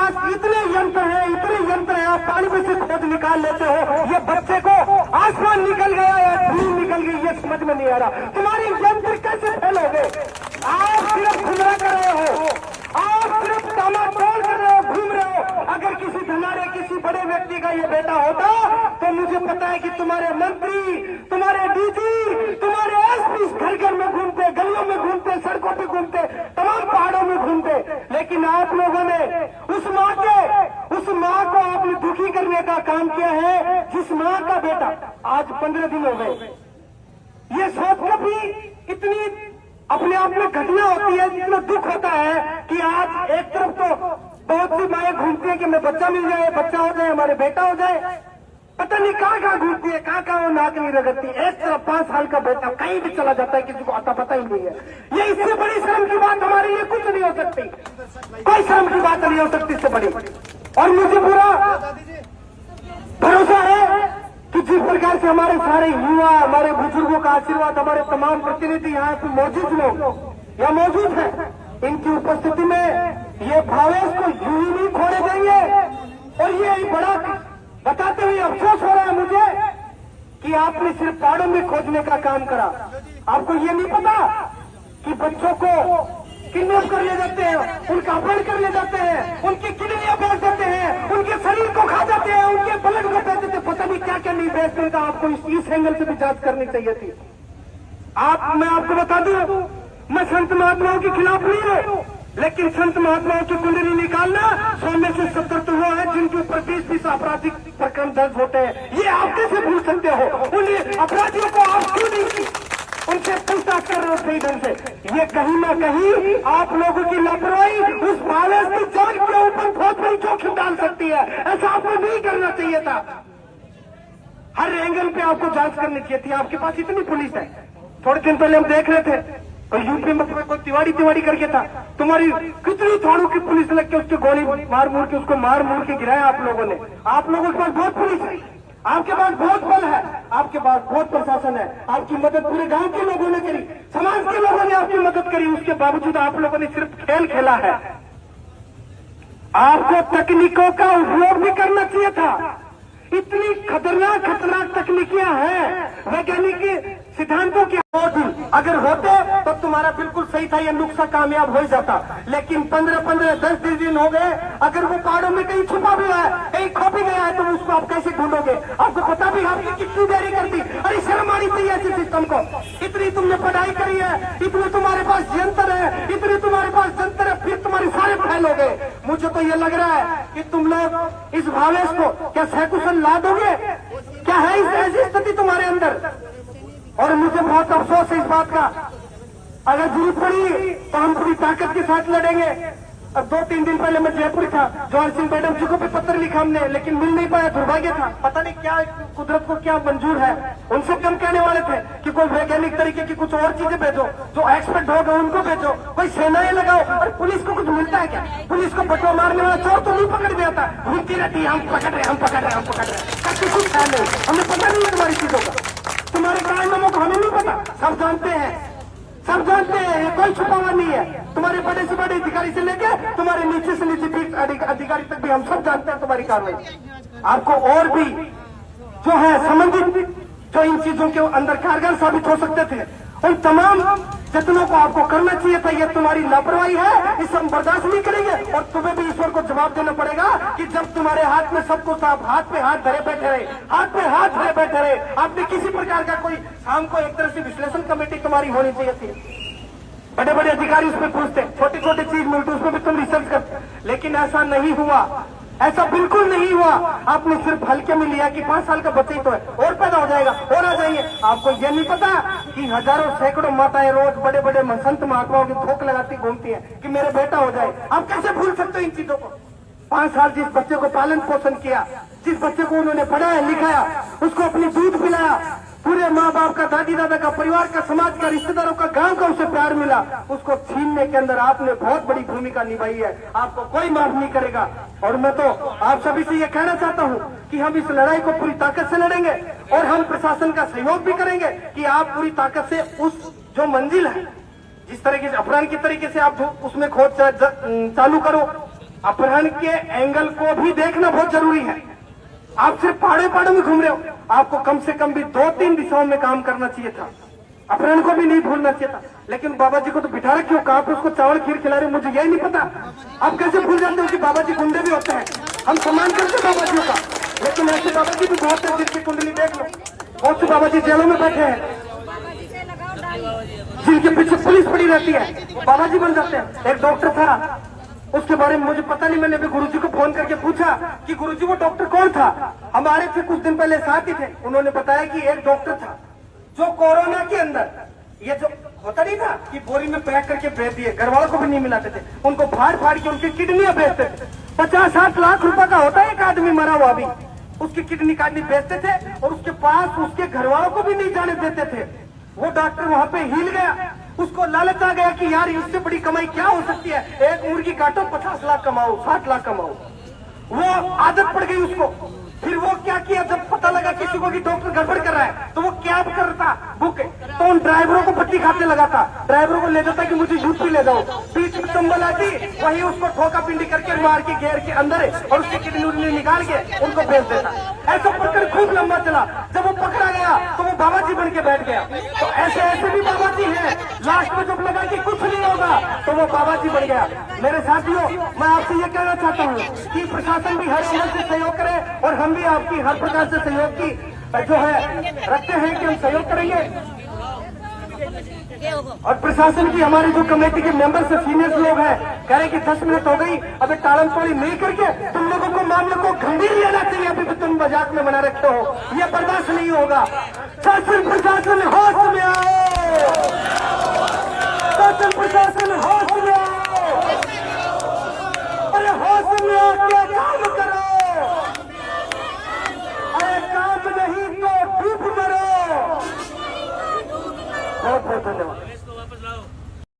पास इतने यंत्र हैं, आप पानी में से खोद निकाल लेते हो। ये बच्चे को आसमान निकल गया या जमीन निकल गई ये समझ में नहीं आ रहा। तुम्हारी यंत्र कैसे फेल हो गए? आप सिर्फ घुमरा कर रहे हो, आप सिर्फ तामातोड़ कर रहे हो, घूम रहे हो। अगर किसी धनारे किसी बड़े व्यक्ति का ये बेटा होता तो मुझे पता है कि तुम्हारे मंत्री, तुम्हारे डीजी, तुम्हारे एसपी घर घर में घूमते, गलियों में घूमते, सड़कों पे घूमते, तमाम पहाड़ों में घूमते। लेकिन आप लोगों ने उस माँ को आपने दुखी करने का काम किया है, जिस माँ का बेटा आज 15 दिन हो गए। ये सोच कर भी इतनी अपने आप में घटना होती है, इतना दुख होता है कि आज एक तरफ तो बहुत सी माएं घूमती है कि हमें बच्चा मिल जाए, बच्चा हो जाए, हमारे बेटा हो जाए, पता नहीं कहाँ घूमती है, कहाँ वो नाक नहीं रगड़ती। एक तरफ 5 साल का बेटा कहीं भी चला जाता है, किसी को आता पता ही नहीं है। ये इससे बड़ी शर्म की बात हमारे लिए कुछ नहीं हो सकती, कोई शर्म की बात नहीं हो सकती इससे बड़ी। और मुझे पूरा भरोसा है कि जिस प्रकार से हमारे सारे युवा, हमारे बुजुर्गों का आशीर्वाद, हमारे तमाम प्रतिनिधि यहाँ पे मौजूद लोग या मौजूद हैं, इनकी उपस्थिति में ये भावेश को यूं ही नहीं खोने देंगे। और ये बड़ा बताते हुए अफसोस हो रहा है मुझे कि आपने सिर्फ पहाड़ों में खोजने का काम करा। आपको ये नहीं पता कि बच्चों को किडनैप कर ले जाते हैं, उनका अपहरण कर ले जाते हैं, उनकी किडनियां बेच देते हैं, उनके शरीर को खा जाते हैं, उनके ब्लड को बेच देते हैं, पता नहीं क्या क्या नहीं बेचते था। आपको इस एंगल से भी जांच करनी चाहिए थी। मैं आपको बता दूं, मैं संत महात्माओं के खिलाफ नहीं हूं, लेकिन संत महात्माओं की कुंडली निकालना 100 में से 70 तो वो है जिनके ऊपर 20 आपराधिक प्रकरण दर्ज होते हैं। ये आप कैसे भूल सकते हो? उन अपराधियों को आप क्यों नहीं उनसे पूछताछ कर रहे हो सही ढंग से? ये कहीं ना कहीं आप लोगों की लापरवाही उस भावेश की जान के ऊपर बहुत बड़ी जोखिम डाल सकती है। ऐसा आपको नहीं करना चाहिए था। हर एंगल पे आपको जांच करनी चाहिए थी। आपके पास इतनी पुलिस है। थोड़े दिन पहले हम देख रहे थे और यूपी में कोई तिवाड़ी करके था, तुम्हारी कितनी थानों की पुलिस लग के उसकी गोली मार मूर के गिराया आप लोगों ने। आप लोगों के पास बहुत पुलिस है, आपके पास बहुत बल है, आपके पास बहुत प्रशासन है। आपकी मदद पूरे गांव के लोगों ने करी, समाज के लोगों ने आपकी मदद करी। उसके बावजूद आप लोगों ने सिर्फ खेल खेला है। आपको तकनीकों का उपयोग भी करना चाहिए था। इतनी खतरनाक तकनीकियां हैं, वैज्ञानिक सिद्धांतों के अगर होते तो तुम्हारा बिल्कुल सही था, ये नुस्खा कामयाब हो जाता। लेकिन 15 10 दिन हो गए। अगर वो पहाड़ों में कहीं छुपा भी है, कहीं खो भी गया है, तो उसको आप कैसे ढूंढोगे? आपको पता भी आपने कितनी देरी कर दी। अरे शर्म आनी चाहिए ऐसे सिस्टम को। इतनी तुमने पढ़ाई करी है, इतने तुम्हारे पास यंत्र है, इतनी तुम्हारे पास जंतर है, फिर तुम्हारे सारे फैल हो गए। मुझे तो ये लग रहा है कि तुम लोग इस भावेश को क्या सकुशल ला दोगे? क्या है इस ऐसी स्थिति तुम्हारे अंदर? और मुझे बहुत अफसोस है इस बात का। अगर जरूरत पड़ी तो हम पूरी ताकत के साथ लड़ेंगे। अब 2-3 दिन पहले मैं जयपुर था, जवाहर सिंह मैडम जी को भी पत्र लिखा हमने, लेकिन मिल नहीं पाया, दुर्भाग्य था। पता नहीं क्या कुदरत को क्या मंजूर है। उनसे हम कहने वाले थे कि कोई वैज्ञानिक तरीके की कुछ और चीजें भेजो, जो एक्सपर्ट होगा उनको भेजो, कोई सेनाएं लगाओ। और पुलिस को कुछ मिलता है क्या? पुलिस को बटवा मारने वाला चोर तो नहीं पकड़ दिया था, घूमती रहती, हम पकड़ रहे, हम पकड़ रहे, हम पकड़ रहे। ताकि कुछ है नहीं, हमें पता नहीं है तुम्हारी चीजों का, तुम्हारे कारनामों को हमें नहीं पता। सब जानते हैं, सब जानते हैं, ये कोई छुपा हुआ नहीं है। तुम्हारे बड़े से बड़े अधिकारी से लेके तुम्हारे नीचे से नीचे पीठ अधिकारी तक भी हम सब जानते हैं तुम्हारी कार्रवाई। आपको और भी जो है संबंधित जो इन चीजों के अंदर कारगर साबित हो सकते थे, उन तमाम जतनों को आपको करना चाहिए था। ये तुम्हारी लापरवाही है, इसे हम बर्दाश्त नहीं करेंगे। और तुम्हें भी ईश्वर को जवाब देना पड़ेगा कि जब तुम्हारे हाथ में सब कुछ, आप हाथ पे हाथ धरे बैठे रहे, हाथ पे हाथ धरे बैठे रहे। आपने किसी प्रकार का कोई शाम को एक तरह से विश्लेषण कमेटी तुम्हारी होनी चाहिए थी। बड़े बड़े अधिकारी उसमें पूछते, छोटी छोटी चीज मिलती उसमें भी तुम रिसर्च करते, लेकिन ऐसा नहीं हुआ, ऐसा बिल्कुल नहीं हुआ। आपने सिर्फ हल्के में लिया कि 5 साल का बच्चा ही तो है, और पैदा हो जाएगा और आ जाएंगे। आपको यह नहीं पता कि हजारों सैकड़ों माताएं रोज बड़े बड़े संत महात्माओं की धोख लगाती घूमती हैं कि मेरा बेटा हो जाए। आप कैसे भूल सकते हो इन चीजों को? 5 साल जिस बच्चे को पालन पोषण किया, जिस बच्चे को उन्होंने पढ़ाया लिखाया, उसको अपनी दूध पिलाया, पूरे माँ बाप का, दादी दादा का, परिवार का, समाज का, रिश्तेदारों का, गांव का उसे प्यार मिला, उसको छीनने के अंदर आपने बहुत बड़ी भूमिका निभाई है। आपको कोई माफ नहीं करेगा। और मैं तो आप सभी से ये कहना चाहता हूँ कि हम इस लड़ाई को पूरी ताकत से लड़ेंगे और हम प्रशासन का सहयोग भी करेंगे कि आप पूरी ताकत से उस जो मंजिल है, जिस तरीके से अपराध की तरीके से आप उसमें खोज चालू करो, अपहरण के एंगल को भी देखना बहुत जरूरी है। आप सिर्फ पहाड़ों में घूम रहे हो, आपको कम से कम भी 2-3 दिशाओं में काम करना चाहिए था। अपहरण को भी नहीं भूलना चाहिए था। लेकिन बाबा जी को तो बिठा रखे हो, कहां पे उसको चावल खीर खिला रहे हो, मुझे यही नहीं पता। आप कैसे भूल जाते हो कि बाबा जी गुंडे भी होते हैं। हम सम्मान करते हैं बाबा जी का, लेकिन ऐसे बाबा जी भी बहुत है जिनकी कुंडली देख लो। बहुत से बाबा जी जेलों में बैठे हैं, जिनके पीछे पुलिस पड़ी रहती है, बाबा जी बन जाते हैं। एक डॉक्टर था, उसके बारे में मुझे पता नहीं, मैंने अभी गुरुजी को फोन करके पूछा कि गुरुजी वो डॉक्टर कौन था। हमारे थे कुछ दिन पहले साथ ही थे, उन्होंने बताया कि एक डॉक्टर था जो कोरोना के अंदर ये जो होता नहीं था कि बोरी में पैक करके भेज दिए, घर वालों को भी नहीं मिलाते थे, उनको फाड़ फाड़ के उनकी किडनियां बेचते थे। 50-60 लाख रुपए का होता है एक आदमी मरा हुआ भी, उसकी किडनी काटनी बेचते थे और उसके पास उसके घर वालों को भी नहीं जाने देते थे। वो डॉक्टर वहां पे हिल गया, उसको लालच आ गया कि यार इससे बड़ी कमाई क्या हो सकती है, एक मुर्गी काटो 50 लाख कमाओ, 60 लाख कमाओ। वो आदत पड़ गई उसको। फिर वो क्या किया, जब पता लगा किसी को कि डॉक्टर गड़बड़ कर रहा है, तो वो कैब करता बुक, तो उन ड्राइवरों को पट्टी खाते लगा था, ड्राइवरों को ले जाता कि मुझे यूपी ले जाओ, पीठ में कंबल आती, वही उसको ठोका पिंडी करके मार के घेर के अंदर और उसकी किडनी निकाल के उनको भेज देता। ऐसा प्रकरण खूब लंबा चला। जब वो पकड़ा गया तो वो बाबा जी बन के बैठ गया। तो ऐसे ऐसे भी बाबा जी हैं, लास्ट में जब लगा कि कुछ नहीं होगा तो वो बाबा जी बन गया। मेरे साथियों, मैं आपसे ये कहना चाहता हूँ कि प्रशासन भी हर तरह से सहयोग करे और हम भी आपकी हर प्रकार से सहयोग की जो है रखते हैं कि हम सहयोग करेंगे। और प्रशासन की हमारी जो कमेटी के मेंबर से सीनियर लोग हैं, कह रहे कि 10 मिनट हो गई, अभी टालम टोली नहीं करके तुम लोगों को मामले को गंभीर लेना चाहिए। अभी भी तुम मजाक में बना रखे हो, यह बर्दाश्त नहीं होगा। शासन प्रशासन होश में आओ, शासन प्रशासन होश में आओ, अरे होश में आके काम करो, अरे काम नहीं तो डूब मरो। बहुत बहुत धन्यवाद।